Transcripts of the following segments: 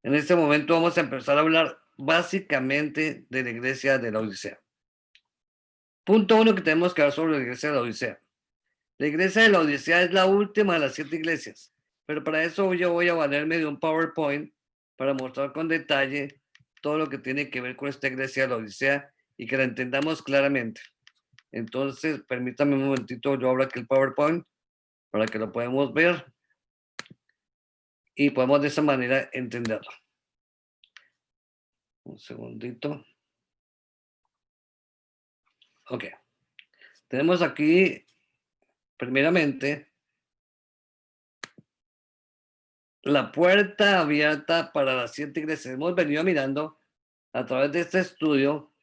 En este momento vamos a empezar a hablar básicamente de la iglesia de la Odisea. Punto uno que tenemos que hablar sobre la iglesia de la Odisea. La iglesia de la Odisea es la última de las 7 iglesias, pero para eso yo voy a valerme de un PowerPoint para mostrar con detalle todo lo que tiene que ver con esta iglesia de la Odisea y que la entendamos claramente. Entonces, permítame un momentito, yo abro aquí el PowerPoint para que lo podamos ver y podemos de esa manera entenderlo. Un segundito. Ok. Tenemos aquí, primeramente, la puerta abierta para las 7 iglesias. Hemos venido mirando a través de este estudio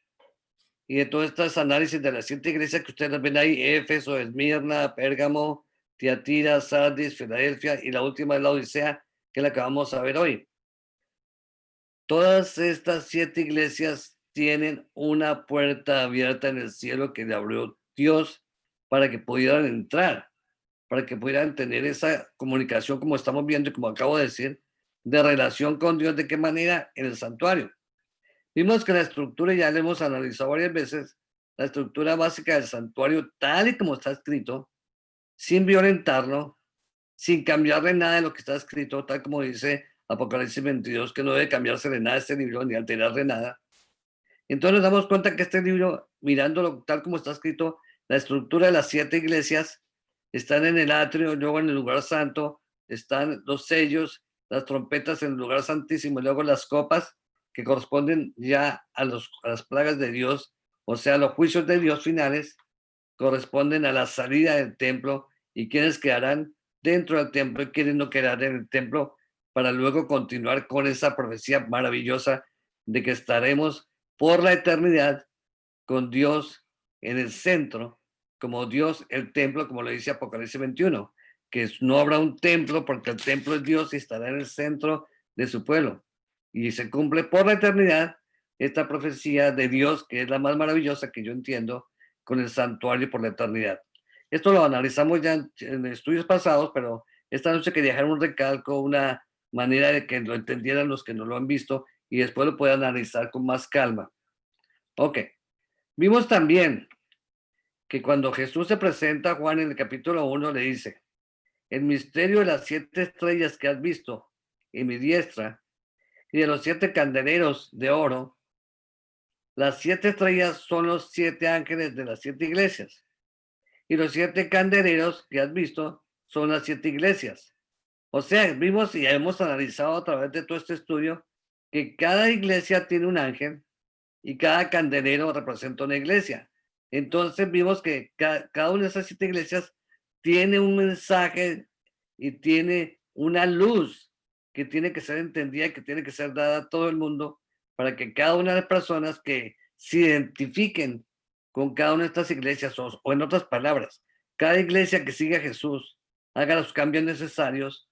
y de todos estos análisis de las 7 iglesias que ustedes ven ahí: Éfeso, Esmirna, Pérgamo, Tiatira, Sardis, Filadelfia, y la última es la Odisea, que es la que vamos a ver hoy. Todas estas 7 iglesias tienen una puerta abierta en el cielo que le abrió Dios para que pudieran entrar, para que pudieran tener esa comunicación, como estamos viendo y como acabo de decir, de relación con Dios. ¿De qué manera? En el santuario. Vimos que la estructura, ya la hemos analizado varias veces, la estructura básica del santuario, tal y como está escrito, sin violentarlo, sin cambiarle nada de lo que está escrito, tal como dice Apocalipsis 22, que no debe cambiarse de nada este libro, ni alterarle nada. Entonces nos damos cuenta que este libro, mirándolo tal como está escrito, la estructura de las 7 iglesias están en el atrio, luego en el lugar santo están los sellos, las trompetas en el lugar santísimo, y luego las copas que corresponden ya a las plagas de Dios, o sea, los juicios de Dios finales, corresponden a la salida del templo y quienes quedarán dentro del templo y quienes no quedarán en el templo, para luego continuar con esa profecía maravillosa de que estaremos por la eternidad con Dios en el centro, como Dios el templo, como lo dice Apocalipsis 21, que no habrá un templo porque el templo es Dios y estará en el centro de su pueblo. Y se cumple por la eternidad esta profecía de Dios, que es la más maravillosa que yo entiendo, con el santuario por la eternidad. Esto lo analizamos ya en estudios pasados, pero esta noche quería dejar un recalco, una manera de que lo entendieran los que no lo han visto y después lo puedan analizar con más calma. Ok, vimos también que cuando Jesús se presenta a Juan en el capítulo 1, le dice: el misterio de las 7 estrellas que has visto en mi diestra y de los 7 candeleros de oro. Las 7 estrellas son los 7 ángeles de las 7 iglesias, y los 7 candeleros que has visto son las 7 iglesias. O sea, vimos y hemos analizado a través de todo este estudio que cada iglesia tiene un ángel y cada candelero representa una iglesia. Entonces vimos que cada una de esas 7 iglesias tiene un mensaje y tiene una luz que tiene que ser entendida, que tiene que ser dada a todo el mundo, para que cada una de las personas que se identifiquen con cada una de estas iglesias, o en otras palabras, cada iglesia que siga a Jesús haga los cambios necesarios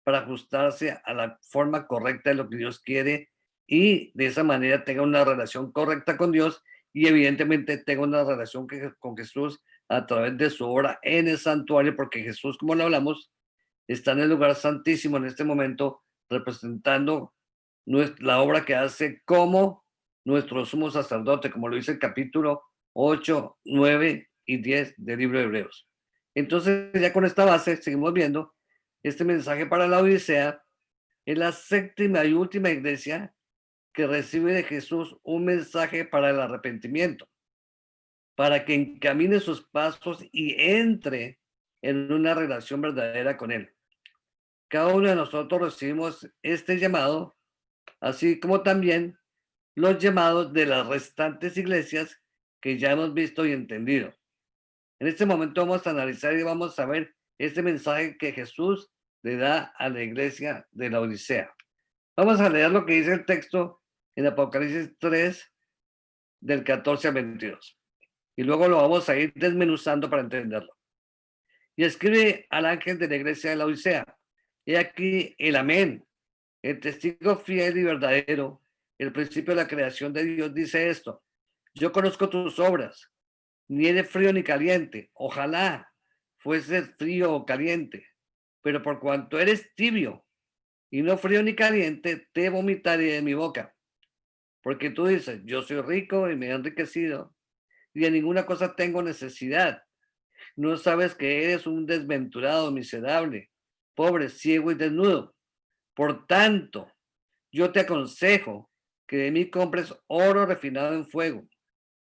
para ajustarse a la forma correcta de lo que Dios quiere, y de esa manera tenga una relación correcta con Dios y evidentemente tenga una relación con Jesús a través de su obra en el santuario, porque Jesús, como lo hablamos, está en el lugar santísimo en este momento, representando la obra que hace como nuestro sumo sacerdote, como lo dice el capítulo 8, 9 y 10 del libro de Hebreos. Entonces, ya con esta base, seguimos viendo este mensaje para la Odisea. Es la séptima y última iglesia que recibe de Jesús un mensaje para el arrepentimiento, para que encamine sus pasos y entre en una relación verdadera con Él. Cada uno de nosotros recibimos este llamado, así como también los llamados de las restantes iglesias que ya hemos visto y entendido. En este momento vamos a analizar y vamos a ver este mensaje que Jesús le da a la iglesia de la Odisea. Vamos a leer lo que dice el texto en Apocalipsis 3, del 14 al 22. Y luego lo vamos a ir desmenuzando para entenderlo. Y escribe al ángel de la iglesia de la Odisea: he aquí el amén, el testigo fiel y verdadero, el principio de la creación de Dios, dice esto: yo conozco tus obras, ni eres frío ni caliente. Ojalá fuese frío o caliente, pero por cuanto eres tibio y no frío ni caliente, te vomitaré de mi boca. Porque tú dices, yo soy rico y me he enriquecido, y de ninguna cosa tengo necesidad. No sabes que eres un desventurado, miserable, pobre, ciego y desnudo. Por tanto, yo te aconsejo que de mí compres oro refinado en fuego,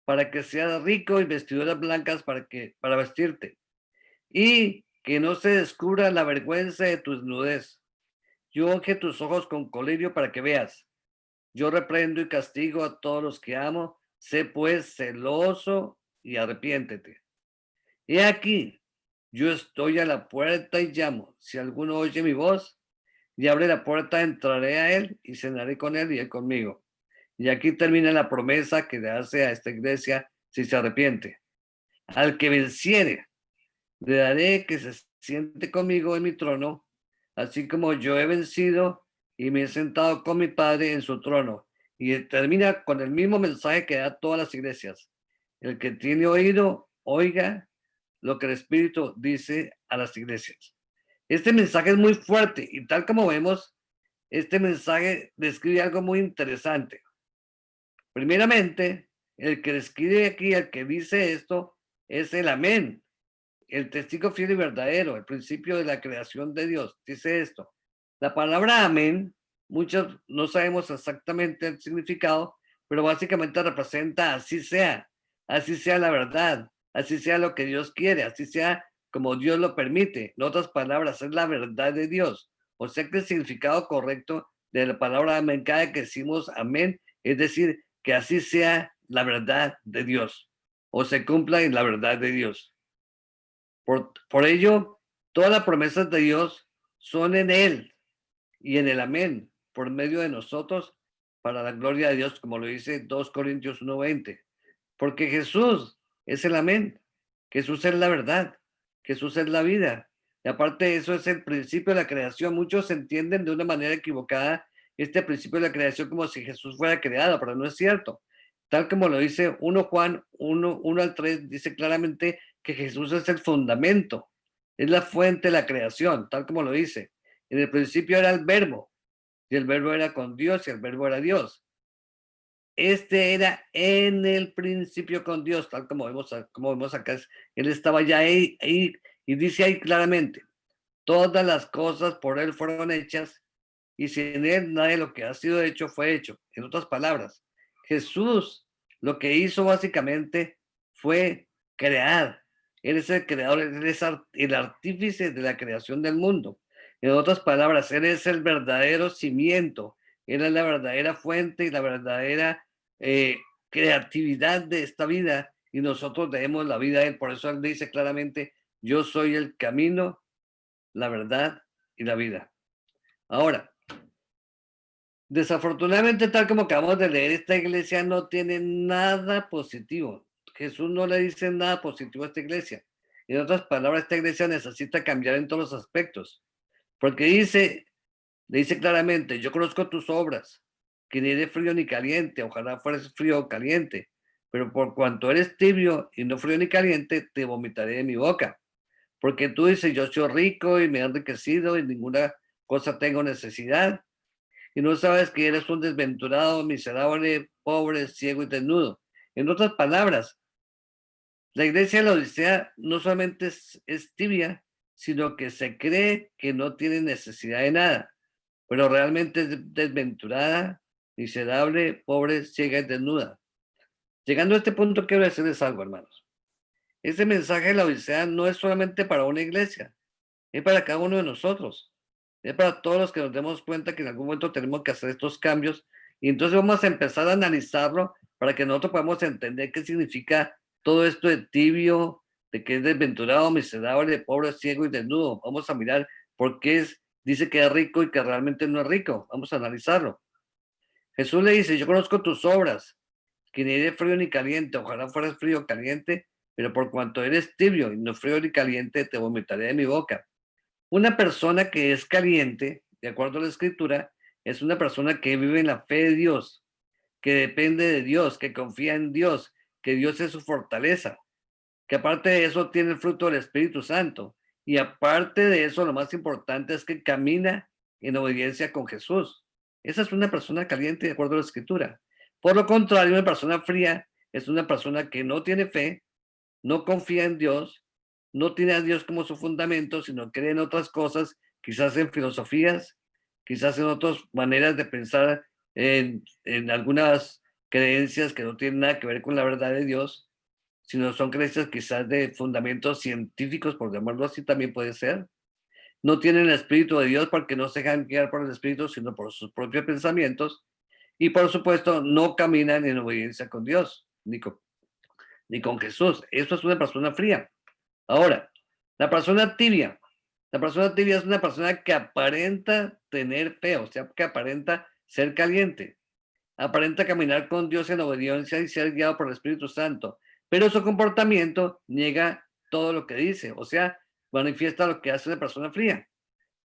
para que seas rico y vestiduras blancas para vestirte, y que no se descubra la vergüenza de tu desnudez. Yo unge tus ojos con colirio para que veas. Yo reprendo y castigo a todos los que amo. Sé pues celoso y arrepiéntete. He aquí, yo estoy a la puerta y llamo. Si alguno oye mi voz y abre la puerta, entraré a él y cenaré con él y él conmigo. Y aquí termina la promesa que le hace a esta iglesia si se arrepiente. Al que venciere, le daré que se siente conmigo en mi trono, así como yo he vencido y me he sentado con mi Padre en su trono. Y termina con el mismo mensaje que da a todas las iglesias. El que tiene oído, oiga lo que el Espíritu dice a las iglesias. Este mensaje es muy fuerte y tal como vemos, este mensaje describe algo muy interesante. Primeramente, el que describe aquí, el que dice esto, es el amén, el testigo fiel y verdadero, el principio de la creación de Dios. Dice esto. La palabra amén, muchos no sabemos exactamente el significado, pero básicamente representa así sea la verdad, así sea lo que Dios quiere, así sea como Dios lo permite. En otras palabras, es la verdad de Dios. O sea que el significado correcto de la palabra amén, cada que decimos amén, es decir, que así sea la verdad de Dios, o se cumpla en la verdad de Dios. Por ello, todas las promesas de Dios son en Él y en el amén, por medio de nosotros, para la gloria de Dios, como lo dice 2 Corintios 1:20. Porque Jesús es el amén, Jesús es la verdad, Jesús es la vida. Y aparte de eso es el principio de la creación. Muchos entienden de una manera equivocada este principio de la creación como si Jesús fuera creado, pero no es cierto. Tal como lo dice 1 Juan 1:1 al 3, dice claramente que Jesús es el fundamento, es la fuente de la creación, tal como lo dice. En el principio era el verbo, y el verbo era con Dios, y el verbo era Dios. Este era en el principio con Dios, tal como vemos acá. Él estaba ya ahí, y dice ahí claramente, todas las cosas por Él fueron hechas, y sin Él nada de lo que ha sido hecho fue hecho. En otras palabras, Jesús lo que hizo básicamente fue crear. Él es el creador, Él es el artífice de la creación del mundo. En otras palabras, Él es el verdadero cimiento, Él es la verdadera fuente y la verdadera eh, creatividad de esta vida, y nosotros debemos la vida a Él. Por eso Él dice claramente, yo soy el camino, la verdad y la vida. Ahora, desafortunadamente, tal como acabamos de leer, esta iglesia no tiene nada positivo. Jesús no le dice nada positivo a esta iglesia. En otras palabras, esta iglesia necesita cambiar en todos los aspectos, porque le dice claramente, yo conozco tus obras, que ni eres frío ni caliente, ojalá fueras frío o caliente, pero por cuanto eres tibio y no frío ni caliente, te vomitaré de mi boca. Porque tú dices, yo soy rico y me he enriquecido y ninguna cosa tengo necesidad, y no sabes que eres un desventurado, miserable, pobre, ciego y desnudo. En otras palabras, la iglesia de la Odisea no solamente es tibia, sino que se cree que no tiene necesidad de nada, pero realmente es desventurada, miserable, pobre, ciega y desnuda. Llegando a este punto, quiero decirles algo, hermanos. Este mensaje de la Odisea no es solamente para una iglesia, es para cada uno de nosotros. Es para todos los que nos demos cuenta que en algún momento tenemos que hacer estos cambios, y entonces vamos a empezar a analizarlo para que nosotros podamos entender qué significa todo esto de tibio, de que es desventurado, miserable, pobre, ciego y desnudo. Vamos a mirar por qué dice que es rico y que realmente no es rico. Vamos a analizarlo. Jesús le dice, yo conozco tus obras, que ni eres frío ni caliente, ojalá fueras frío o caliente, pero por cuanto eres tibio y no frío ni caliente, te vomitaré de mi boca. Una persona que es caliente, de acuerdo a la escritura, es una persona que vive en la fe de Dios, que depende de Dios, que confía en Dios, que Dios es su fortaleza, que aparte de eso tiene el fruto del Espíritu Santo. Y aparte de eso, lo más importante es que camina en obediencia con Jesús. Esa es una persona caliente de acuerdo a la Escritura. Por lo contrario, una persona fría es una persona que no tiene fe, no confía en Dios, no tiene a Dios como su fundamento, sino cree en otras cosas, quizás en filosofías, quizás en otras maneras de pensar, en algunas creencias que no tienen nada que ver con la verdad de Dios, sino son creencias quizás de fundamentos científicos, por llamarlo así, también puede ser. No tienen el Espíritu de Dios porque no se dejan guiar por el Espíritu, sino por sus propios pensamientos. Y por supuesto, no caminan en obediencia con Dios, ni con Jesús. Eso es una persona fría. Ahora, la persona tibia. La persona tibia es una persona que aparenta tener fe, o sea, que aparenta ser caliente, aparenta caminar con Dios en obediencia y ser guiado por el Espíritu Santo, pero su comportamiento niega todo lo que dice, o sea, manifiesta lo que hace una persona fría,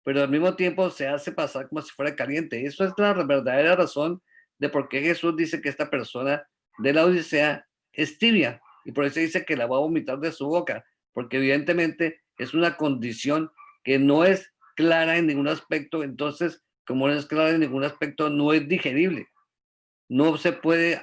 pero al mismo tiempo se hace pasar como si fuera caliente. Eso es la verdadera razón de por qué Jesús dice que esta persona de la Odisea es tibia, y por eso dice que la va a vomitar de su boca, porque evidentemente es una condición que no es clara en ningún aspecto. Entonces, como no es clara en ningún aspecto, no es digerible, no se puede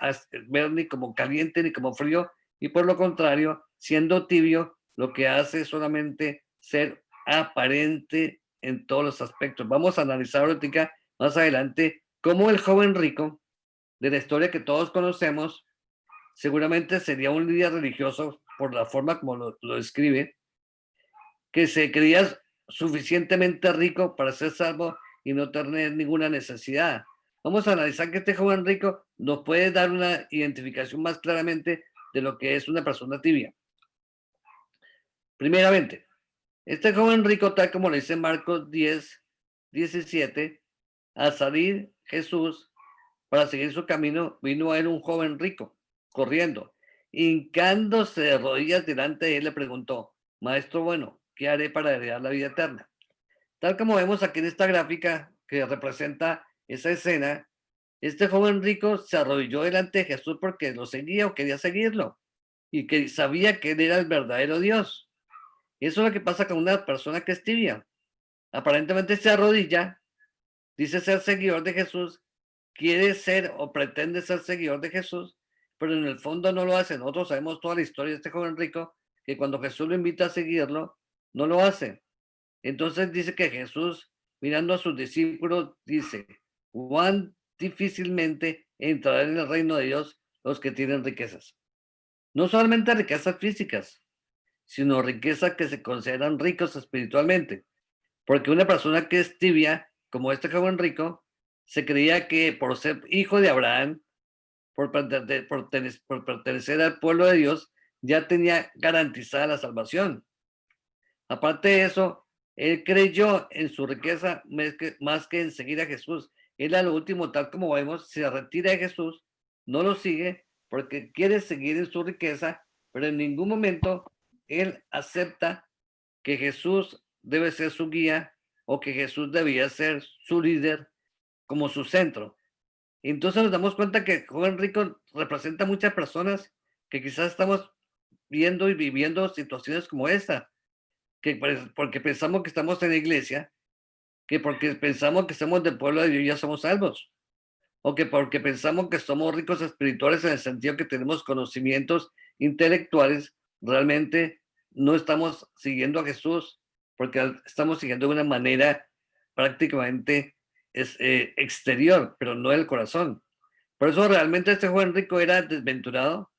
ver ni como caliente ni como frío, y por lo contrario, siendo tibio, lo que hace es solamente ser aparente en todos los aspectos. Vamos a analizar ahorita más adelante cómo el joven rico de la historia que todos conocemos seguramente sería un líder religioso por la forma como lo describe, que se creía suficientemente rico para ser salvo y no tener ninguna necesidad. Vamos a analizar que este joven rico nos puede dar una identificación más claramente de lo que es una persona tibia. Primeramente, este joven rico, tal como lo dice Marcos 10:17, al salir Jesús para seguir su camino, vino a él un joven rico, corriendo. Hincándose de rodillas delante de él, le preguntó: Maestro bueno, ¿qué haré para heredar la vida eterna? Tal como vemos aquí en esta gráfica que representa esa escena, este joven rico se arrodilló delante de Jesús porque lo seguía o quería seguirlo y que sabía que él era el verdadero Dios. Eso es lo que pasa con una persona que es tibia. Aparentemente se arrodilla, dice ser seguidor de Jesús, quiere ser o pretende ser seguidor de Jesús, pero en el fondo no lo hace. Nosotros sabemos toda la historia de este joven rico, que cuando Jesús lo invita a seguirlo, no lo hace. Entonces dice que Jesús, mirando a sus discípulos, dice: cuán difícilmente entrarán en el reino de Dios los que tienen riquezas. No solamente riquezas físicas, sino riquezas que se consideran ricos espiritualmente. Porque una persona que es tibia, como este joven rico, se creía que por ser hijo de Abraham, por pertenecer al pueblo de Dios, ya tenía garantizada la salvación. Aparte de eso, él creyó en su riqueza más que en seguir a Jesús. Él a lo último, tal como vemos, se retira de Jesús, no lo sigue porque quiere seguir en su riqueza, pero en ningún momento él acepta que Jesús debe ser su guía o que Jesús debía ser su líder como su centro. Entonces nos damos cuenta que el joven rico representa a muchas personas que quizás estamos viendo y viviendo situaciones como esta, que porque pensamos que estamos en la iglesia, que porque pensamos que somos del pueblo de Dios ya somos salvos, o que porque pensamos que somos ricos espirituales en el sentido que tenemos conocimientos intelectuales, realmente no estamos siguiendo a Jesús, porque estamos siguiendo de una manera prácticamente exterior, pero no del corazón. Por eso realmente este joven rico era desventurado,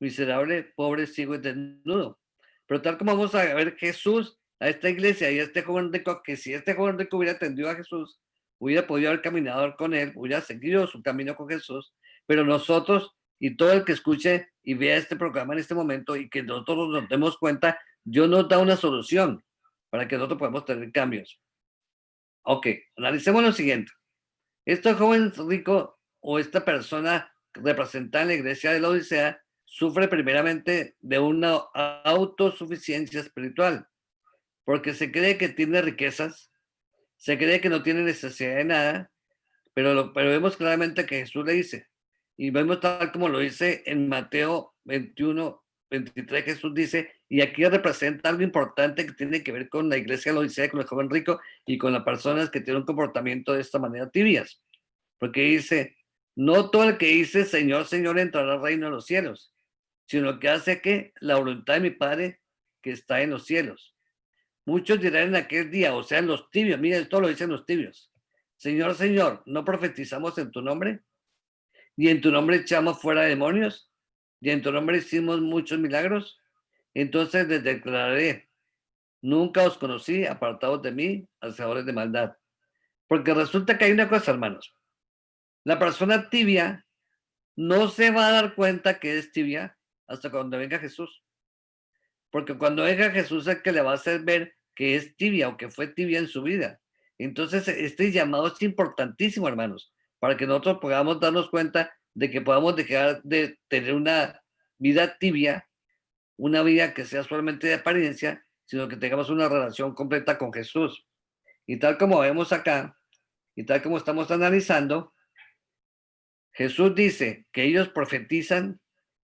miserable, pobre, ciego y desnudo. Pero tal como vamos a ver Jesús a esta iglesia y a este joven rico, que si este joven rico hubiera atendido a Jesús, hubiera podido haber caminado con él, hubiera seguido su camino con Jesús, pero nosotros y todo el que escuche y vea este programa en este momento y que nosotros nos demos cuenta, Dios nos da una solución para que nosotros podamos tener cambios. Ok, analicemos lo siguiente. Este joven rico o esta persona representada en la iglesia de la Odisea sufre primeramente de una autosuficiencia espiritual, porque se cree que tiene riquezas, se cree que no tiene necesidad de nada, pero vemos claramente que Jesús le dice, y vemos tal como lo dice en Mateo 21, 23 Jesús dice, y aquí representa algo importante que tiene que ver con la iglesia de Laodicea, con el joven rico y con las personas que tienen un comportamiento de esta manera tibias. Porque dice, no todo el que dice Señor, Señor entrará al reino de los cielos, sino que hace que la voluntad de mi Padre que está en los cielos. Muchos dirán en aquel día, o sea, los tibios, mira, esto lo dicen los tibios. Señor, Señor, ¿no profetizamos en tu nombre? ¿Y en tu nombre echamos fuera demonios? ¿Y en tu nombre hicimos muchos milagros? Entonces les declararé, nunca os conocí, apartados de mí, hacedores de maldad. Porque resulta que hay una cosa, hermanos. La persona tibia no se va a dar cuenta que es tibia hasta cuando venga Jesús. Porque cuando venga Jesús es el que le va a hacer ver que es tibia o que fue tibia en su vida. Entonces, este llamado es importantísimo, hermanos, para que nosotros podamos darnos cuenta de que podamos dejar de tener una vida tibia, una vida que sea solamente de apariencia, sino que tengamos una relación completa con Jesús. Y tal como vemos acá, y tal como estamos analizando, Jesús dice que ellos profetizan,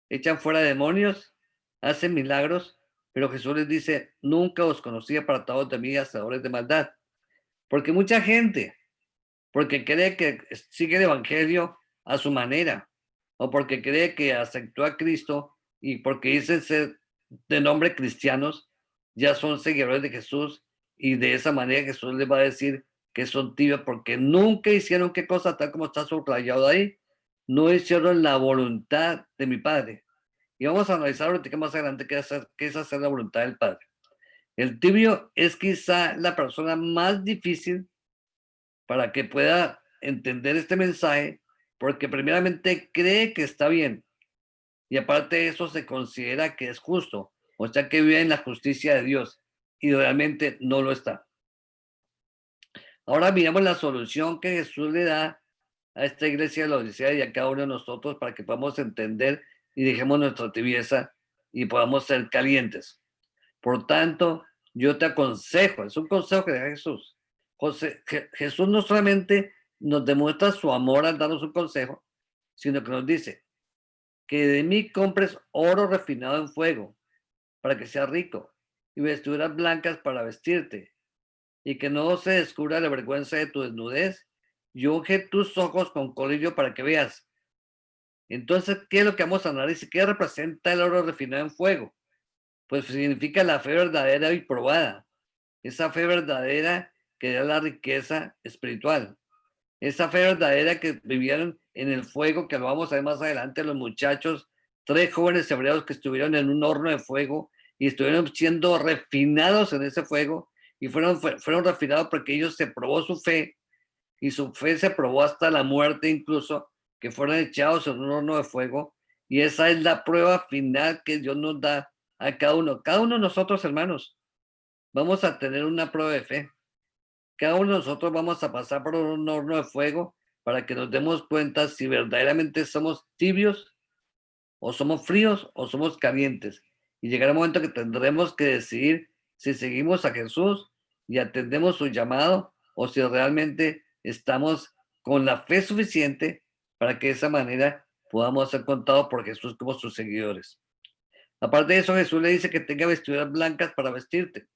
echan fuera demonios, hacen milagros, pero Jesús les dice, nunca os conocí, apartados de mí, hacedores de maldad. Porque mucha gente, porque cree que sigue el evangelio a su manera, o porque cree que aceptó a Cristo y porque dicen ser de nombre cristianos, ya son seguidores de Jesús, y de esa manera Jesús les va a decir que son tibios porque nunca hicieron qué cosa, tal como está subrayado ahí, no hicieron la voluntad de mi Padre. Y vamos a analizar ahorita más adelante qué es hacer la voluntad del Padre. El tibio es quizá la persona más difícil para que pueda entender este mensaje, porque primeramente cree que está bien y aparte de eso se considera que es justo, o sea que vive en la justicia de Dios y realmente no lo está. Ahora miramos la solución que Jesús le da a esta iglesia de la Odisea y a cada uno de nosotros para que podamos entender y dejemos nuestra tibieza y podamos ser calientes. Por tanto, yo te aconsejo, es un consejo que da Jesús. Jesús no solamente nos demuestra su amor al darnos un consejo, sino que nos dice que de mí compres oro refinado en fuego para que seas rico y vestiduras blancas para vestirte y que no se descubra la vergüenza de tu desnudez y unge tus ojos con colillo para que veas. Entonces, ¿qué es lo que vamos a analizar? ¿Qué representa el oro refinado en fuego? Pues significa la fe verdadera y probada. Esa fe verdadera que da la riqueza espiritual. Esa fe verdadera que vivieron en el fuego, que lo vamos a ver más adelante, los muchachos, 3 jóvenes hebreos que estuvieron en un horno de fuego y estuvieron siendo refinados en ese fuego y fueron refinados porque ellos se probó su fe y su fe se probó hasta la muerte incluso, que fueron echados en un horno de fuego y esa es la prueba final que Dios nos da a cada uno. Cada uno de nosotros, hermanos, vamos a tener una prueba de fe. Cada uno de nosotros vamos a pasar por un horno de fuego para que nos demos cuenta si verdaderamente somos tibios o somos fríos o somos calientes. Y llegará un momento que tendremos que decidir si seguimos a Jesús y atendemos su llamado o si realmente estamos con la fe suficiente para que de esa manera podamos ser contados por Jesús como sus seguidores. Aparte de eso, Jesús le dice que tenga vestiduras blancas para vestirte.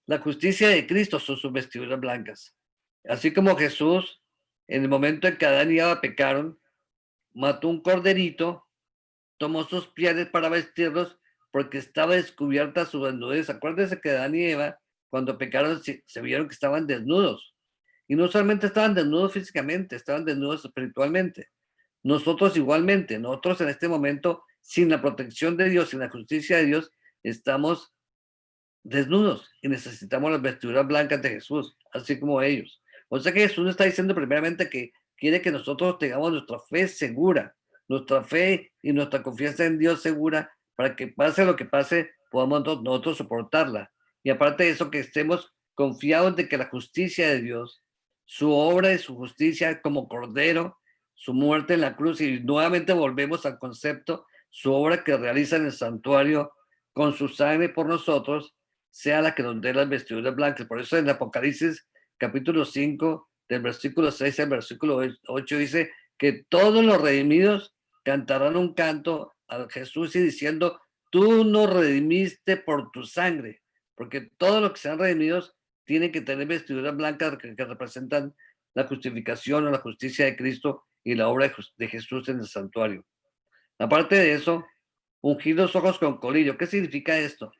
La justicia de Cristo son sus vestiduras blancas. Así como Jesús, en el momento en que Adán y Eva pecaron, mató un corderito, tomó sus pieles para vestirlos porque estaba descubierta su desnudez. Acuérdense que Adán y Eva, cuando pecaron, se vieron que estaban desnudos. Y no solamente estaban desnudos físicamente, estaban desnudos espiritualmente. Nosotros igualmente, nosotros en este momento, sin la protección de Dios, sin la justicia de Dios, estamos desnudos y necesitamos las vestiduras blancas de Jesús, así como ellos. O sea que Jesús está diciendo primeramente que quiere que nosotros tengamos nuestra fe segura, nuestra fe y nuestra confianza en Dios segura para que pase lo que pase, podamos nosotros soportarla. Y aparte de eso, que estemos confiados de que la justicia de Dios, su obra y su justicia como Cordero, su muerte en la cruz, y nuevamente volvemos al concepto, su obra que realiza en el santuario con su sangre por nosotros, sea la que nos dé las vestiduras blancas. Por eso en Apocalipsis capítulo 5, del versículo 6 al versículo 8, dice que todos los redimidos cantarán un canto a Jesús y diciendo, tú nos redimiste por tu sangre, porque todos los que sean redimidos tienen que tener vestiduras blancas que representan la justificación o la justicia de Cristo y la obra de Jesús en el santuario. Aparte de eso, ungir los ojos con colillo. ¿Qué significa esto?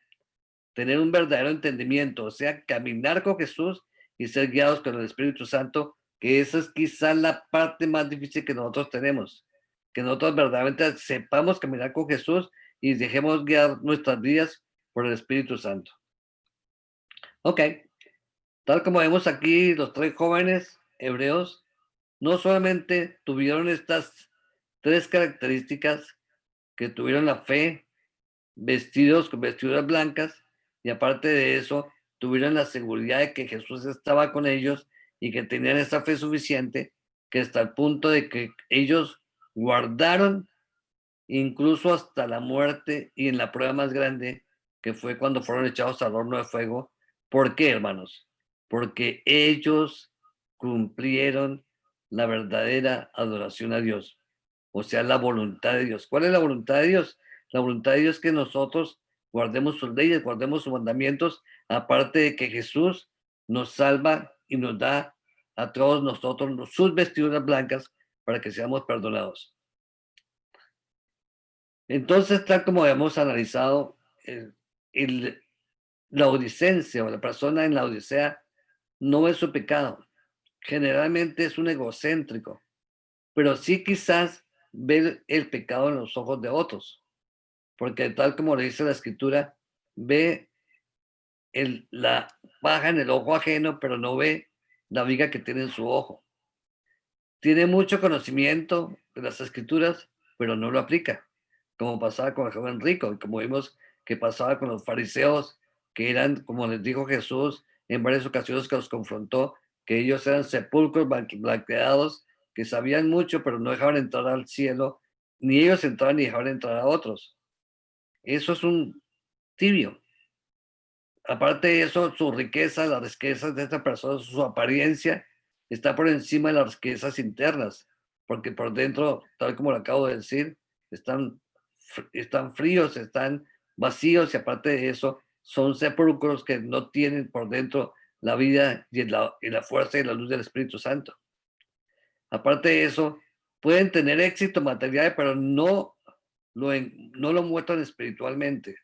Tener un verdadero entendimiento, o sea, caminar con Jesús y ser guiados con el Espíritu Santo, que esa es quizás la parte más difícil que nosotros tenemos, que nosotros verdaderamente sepamos caminar con Jesús y dejemos guiar nuestras vidas por el Espíritu Santo. Ok, tal como vemos aquí, los tres jóvenes hebreos no solamente tuvieron estas tres características, que tuvieron la fe, vestidos con vestiduras blancas, y aparte de eso, tuvieron la seguridad de que Jesús estaba con ellos y que tenían esa fe suficiente, que hasta el punto de que ellos guardaron incluso hasta la muerte y en la prueba más grande, que fue cuando fueron echados al horno de fuego. ¿Por qué, hermanos? Porque ellos cumplieron la verdadera adoración a Dios, o sea, la voluntad de Dios. ¿Cuál es la voluntad de Dios? La voluntad de Dios es que nosotros guardemos sus leyes, guardemos sus mandamientos, aparte de que Jesús nos salva y nos da a todos nosotros sus vestiduras blancas para que seamos perdonados. Entonces, tal como hemos analizado, el, la odicencia o la persona en la odisea no es su pecado. Generalmente es un egocéntrico, pero sí quizás ve el pecado en los ojos de otros, porque tal como le dice la escritura, ve la paja en el ojo ajeno, pero no ve la viga que tiene en su ojo. Tiene mucho conocimiento de las escrituras, pero no lo aplica, como pasaba con el joven rico, y como vimos que pasaba con los fariseos, que eran, como les dijo Jesús en varias ocasiones que los confrontó, que ellos eran sepulcros blanqueados, que sabían mucho, pero no dejaban entrar al cielo, ni ellos entraban ni dejaban entrar a otros. Eso es un tibio. Aparte de eso, su riqueza, las riquezas de esta persona, su apariencia, está por encima de las riquezas internas, porque por dentro, tal como lo acabo de decir, están fríos, están vacíos y aparte de eso, son sepulcros que no tienen por dentro la vida y la fuerza y la luz del Espíritu Santo. Aparte de eso, pueden tener éxito material, pero no lo muestran espiritualmente.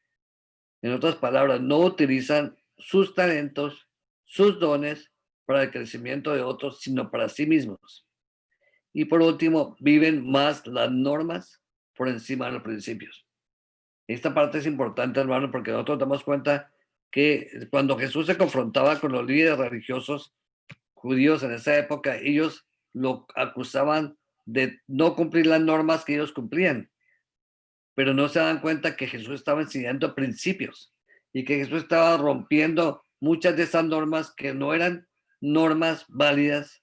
En otras palabras, no utilizan sus talentos, sus dones para el crecimiento de otros, sino para sí mismos. Y por último, viven más las normas por encima de los principios. Esta parte es importante, hermano, porque nosotros damos cuenta que cuando Jesús se confrontaba con los líderes religiosos judíos en esa época, ellos lo acusaban de no cumplir las normas que ellos cumplían, pero no se dan cuenta que Jesús estaba enseñando principios y que Jesús estaba rompiendo muchas de esas normas que no eran normas válidas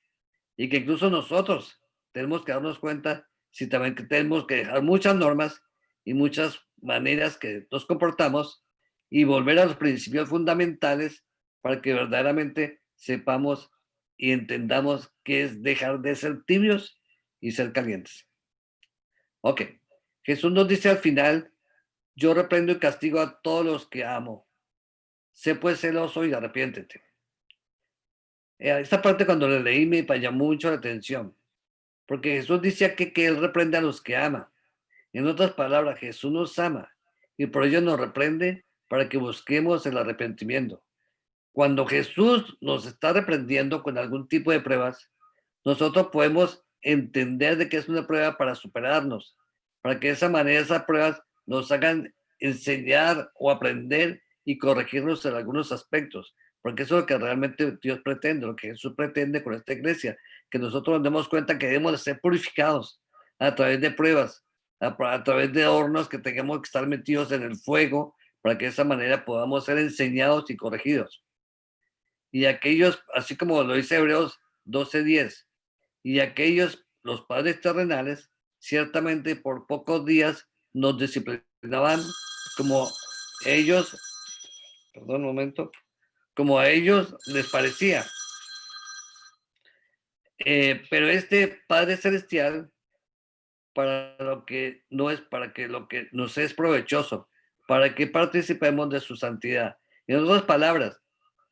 y que incluso nosotros tenemos que darnos cuenta si también que tenemos que dejar muchas normas y muchas maneras que nos comportamos y volver a los principios fundamentales para que verdaderamente sepamos y entendamos qué es dejar de ser tibios y ser calientes. Ok, Jesús nos dice al final: yo reprendo y castigo a todos los que amo. Sé pues celoso y arrepiéntete. Esta parte cuando la leí me llamó mucho la atención, porque Jesús dice que Él reprende a los que ama. En otras palabras, Jesús nos ama y por ello nos reprende para que busquemos el arrepentimiento. Cuando Jesús nos está reprendiendo con algún tipo de pruebas, nosotros podemos entender de que es una prueba para superarnos, para que de esa manera esas pruebas nos hagan enseñar o aprender y corregirnos en algunos aspectos, porque eso es lo que realmente Dios pretende, lo que Jesús pretende con esta iglesia, que nosotros nos demos cuenta que debemos de ser purificados a través de pruebas, a través de hornos que tengamos que estar metidos en el fuego, para que de esa manera podamos ser enseñados y corregidos. Y aquellos, así como lo dice Hebreos 12:10, y aquellos, los padres terrenales, ciertamente por pocos días nos disciplinaban como ellos, perdón un momento, como a ellos les parecía. Pero este Padre Celestial, para lo que no es, para que lo que nos es provechoso, para que participemos de su santidad. En otras palabras,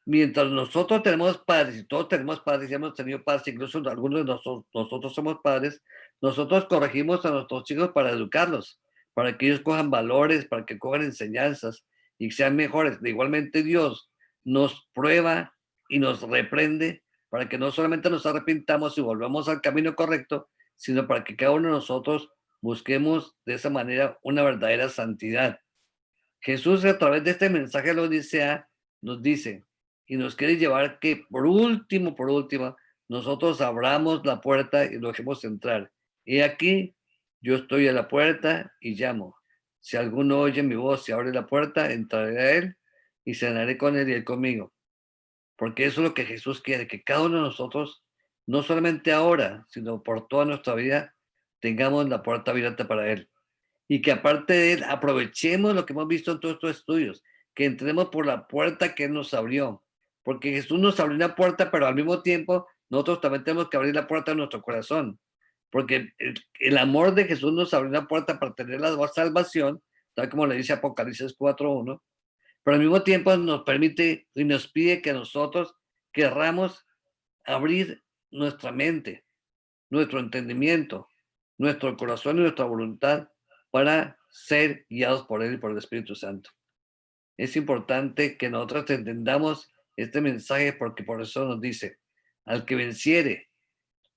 mientras nosotros tenemos padres, y todos tenemos padres, y hemos tenido padres, incluso algunos de nosotros somos padres, nosotros corregimos a nuestros hijos para educarlos, para que ellos cojan valores, para que cojan enseñanzas y sean mejores. Igualmente Dios nos prueba y nos reprende para que no solamente nos arrepintamos y volvamos al camino correcto, sino para que cada uno de nosotros busquemos de esa manera una verdadera santidad. Jesús a través de este mensaje de la Odisea nos dice y nos quiere llevar que por último, nosotros abramos la puerta y lo dejemos entrar. Y aquí yo estoy a la puerta y llamo. Si alguno oye mi voz y abre la puerta, entraré a él y cenaré con él y él conmigo. Porque eso es lo que Jesús quiere, que cada uno de nosotros, no solamente ahora, sino por toda nuestra vida, tengamos la puerta abierta para él y que aparte de él aprovechemos lo que hemos visto en todos estos estudios, que entremos por la puerta que él nos abrió, porque Jesús nos abrió una puerta, pero al mismo tiempo nosotros también tenemos que abrir la puerta de nuestro corazón, porque el amor de Jesús nos abrió una puerta para tener la salvación, tal como le dice Apocalipsis 4:1, pero al mismo tiempo nos permite y nos pide que nosotros querramos abrir nuestra mente, nuestro entendimiento, nuestro corazón y nuestra voluntad para ser guiados por Él y por el Espíritu Santo. Es importante que nosotros entendamos este mensaje porque por eso nos dice, al que venciere,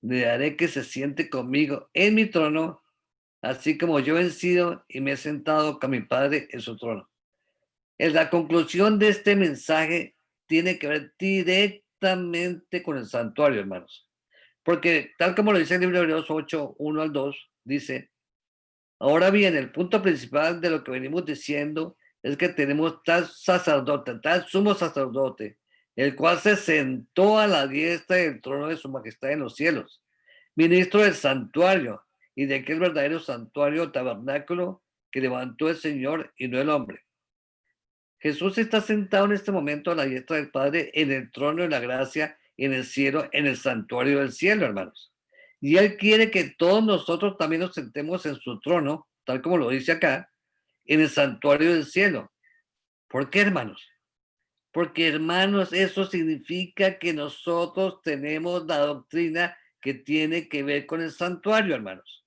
le daré que se siente conmigo en mi trono, así como yo he vencido y me he sentado con mi Padre en su trono. En la conclusión de este mensaje tiene que ver directamente con el santuario, hermanos. Porque tal como lo dice el libro de Hebreos 8, 1 al 2, dice, ahora bien, el punto principal de lo que venimos diciendo es que tenemos tal sacerdote, tal sumo sacerdote, el cual se sentó a la diestra del trono de su majestad en los cielos, ministro del santuario y de aquel verdadero santuario tabernáculo que levantó el Señor y no el hombre. Jesús está sentado en este momento a la diestra del Padre en el trono de la gracia, en el cielo, en el santuario del cielo, hermanos. Y Él quiere que todos nosotros también nos sentemos en su trono, tal como lo dice acá, en el santuario del cielo. ¿Por qué, hermanos? Porque, hermanos, eso significa que nosotros tenemos la doctrina que tiene que ver con el santuario, hermanos.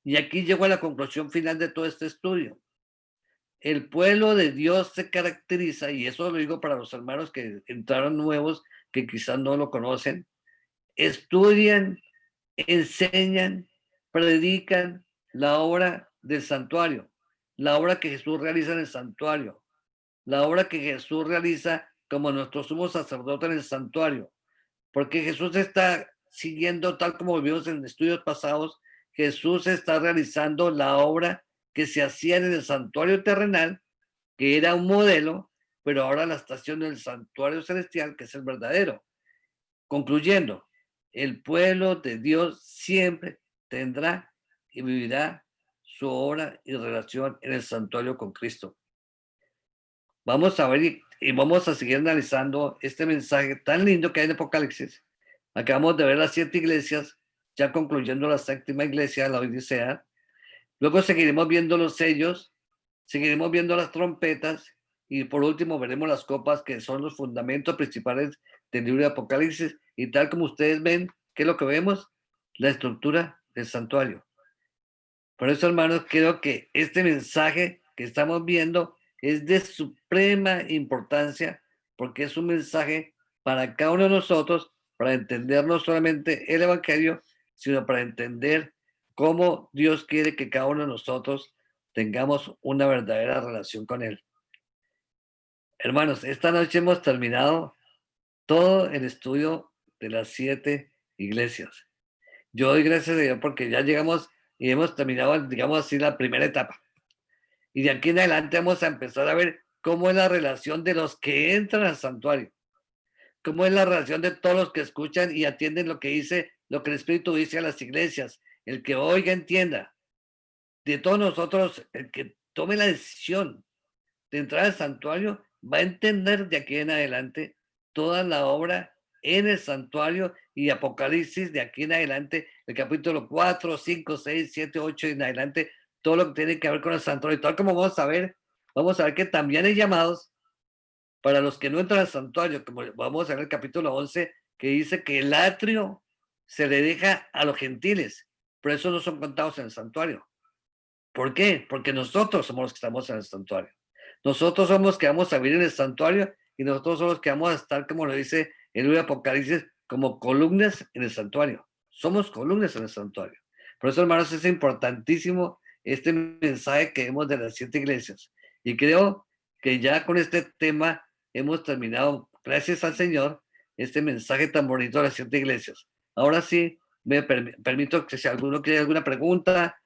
Y aquí llego a la conclusión final de todo este estudio. El pueblo de Dios se caracteriza, y eso lo digo para los hermanos que entraron nuevos, que quizás no lo conocen, estudian, enseñan, predican la obra del santuario, la obra que Jesús realiza en el santuario, la obra que Jesús realiza como nuestro sumo sacerdote en el santuario, porque Jesús está siguiendo, tal como vimos en estudios pasados, Jesús está realizando la obra que se hacía en el santuario terrenal, que era un modelo, pero ahora la estación del santuario celestial, que es el verdadero. Concluyendo, el pueblo de Dios siempre tendrá y vivirá su obra y relación en el santuario con Cristo. Vamos a ver y vamos a seguir analizando este mensaje tan lindo que hay en Apocalipsis. Acabamos de ver las 7 iglesias, ya concluyendo la séptima iglesia, la Odisea. Luego seguiremos viendo los sellos, seguiremos viendo las trompetas y por último veremos las copas, que son los fundamentos principales del libro de Apocalipsis. Y tal como ustedes ven, ¿qué es lo que vemos? La estructura del santuario. Por eso, hermanos, creo que este mensaje que estamos viendo es de suprema importancia, porque es un mensaje para cada uno de nosotros, para entender no solamente el Evangelio, sino para entender cómo Dios quiere que cada uno de nosotros tengamos una verdadera relación con Él. Hermanos, esta noche hemos terminado todo el estudio de las 7 iglesias. Yo doy gracias a Dios porque ya llegamos y hemos terminado, digamos así, la primera etapa. Y de aquí en adelante vamos a empezar a ver cómo es la relación de los que entran al santuario, cómo es la relación de todos los que escuchan y atienden lo que dice, lo que el Espíritu dice a las iglesias. El que oiga, entienda. De todos nosotros, el que tome la decisión de entrar al santuario va a entender de aquí en adelante toda la obra en el santuario y Apocalipsis de aquí en adelante, el capítulo 4, 5, 6, 7, 8 y en adelante, todo lo que tiene que ver con el santuario. Y tal como vamos a ver, vamos a ver que también hay llamados para los que no entran al santuario, como vamos a ver el capítulo 11, que dice que el atrio se le deja a los gentiles, pero esos no son contados en el santuario. ¿Por qué? Porque nosotros somos los que estamos en el santuario. Nosotros somos los que vamos a vivir en el santuario y nosotros somos los que vamos a estar, como lo dice el libro de Apocalipsis, como columnas en el santuario. Somos columnas en el santuario. Por eso, hermanos, es importantísimo este mensaje que vemos de las 7 iglesias. Y creo que ya con este tema hemos terminado, gracias al Señor, este mensaje tan bonito de las 7 iglesias. Ahora sí, me permito que si alguno quiere alguna pregunta,